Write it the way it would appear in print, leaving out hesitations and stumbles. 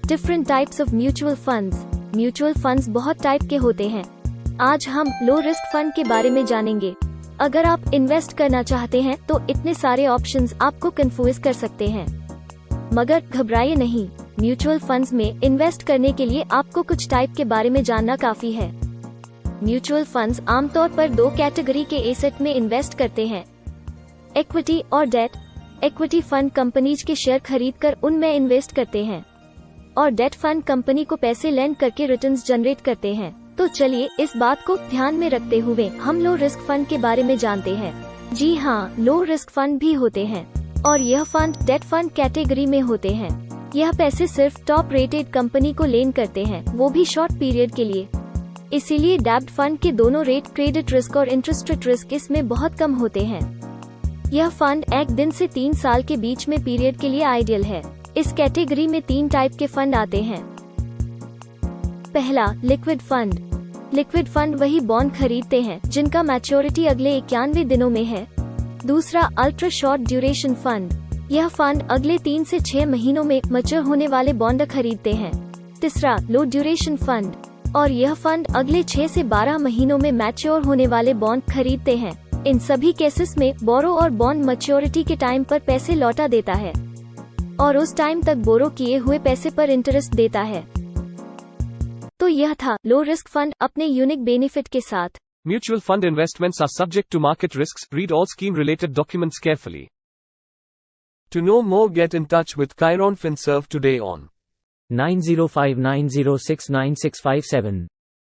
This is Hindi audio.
Different types of mutual funds. Mutual funds बहुत टाइप के होते हैं। आज हम लो रिस्क फंड के बारे में जानेंगे। अगर आप इन्वेस्ट करना चाहते हैं तो इतने सारे ऑप्शंस आपको कंफ्यूज कर सकते हैं, मगर घबराइए नहीं। म्यूचुअल फंड्स में इन्वेस्ट करने के लिए आपको कुछ टाइप के बारे में जानना काफी है। म्यूचुअल फंड्स आमतौर पर दो कैटेगरी के एसेट में इन्वेस्ट करते हैं, इक्विटी और डेट। इक्विटी फंड कंपनीज के शेयर खरीदकर उनमें इन्वेस्ट करते हैं और डेट फंड कंपनी को पैसे लेंड करके रिटर्न्स जनरेट करते हैं। तो चलिए इस बात को ध्यान में रखते हुए हम लो रिस्क फंड के बारे में जानते हैं। जी हाँ, लो रिस्क फंड भी होते हैं और यह फंड डेट फंड कैटेगरी में होते हैं। यह पैसे सिर्फ टॉप रेटेड कंपनी को लेन करते हैं, वो भी शॉर्ट पीरियड के लिए। इसीलिए डेब्ट फंड के दोनों रेट, क्रेडिट रिस्क और इंटरेस्ट रेट रिस्क इसमें बहुत कम होते हैं। यह फंड 1 दिन से 3 साल के बीच में पीरियड के लिए आइडियल है। इस कैटेगरी में 3 टाइप के फंड आते हैं। पहला, लिक्विड फंड। लिक्विड फंड वही बॉन्ड खरीदते हैं जिनका मैच्योरिटी अगले 91 दिनों में है। दूसरा, अल्ट्रा शॉर्ट ड्यूरेशन फंड। यह फंड अगले 3 से 6 महीनों में मैच्योर होने वाले बॉन्ड खरीदते हैं। तीसरा, लो ड्यूरेशन फंड, और यह फंड अगले 6 से 12 महीनों में मैच्योर होने वाले बॉन्ड खरीदते हैं। इन सभी केसेस में बोरो और बॉन्ड मैच्योरिटी के टाइम पर पैसे लौटा देता है और उस टाइम तक बोरो किए हुए पैसे पर इंटरेस्ट देता है। तो यह था लो रिस्क फंड अपने यूनिक बेनिफिट के साथ। Mutual fund investments are subject to market risks. Read all scheme related documents carefully. To know more, get in touch with Chiron FinServe today on 9059069657.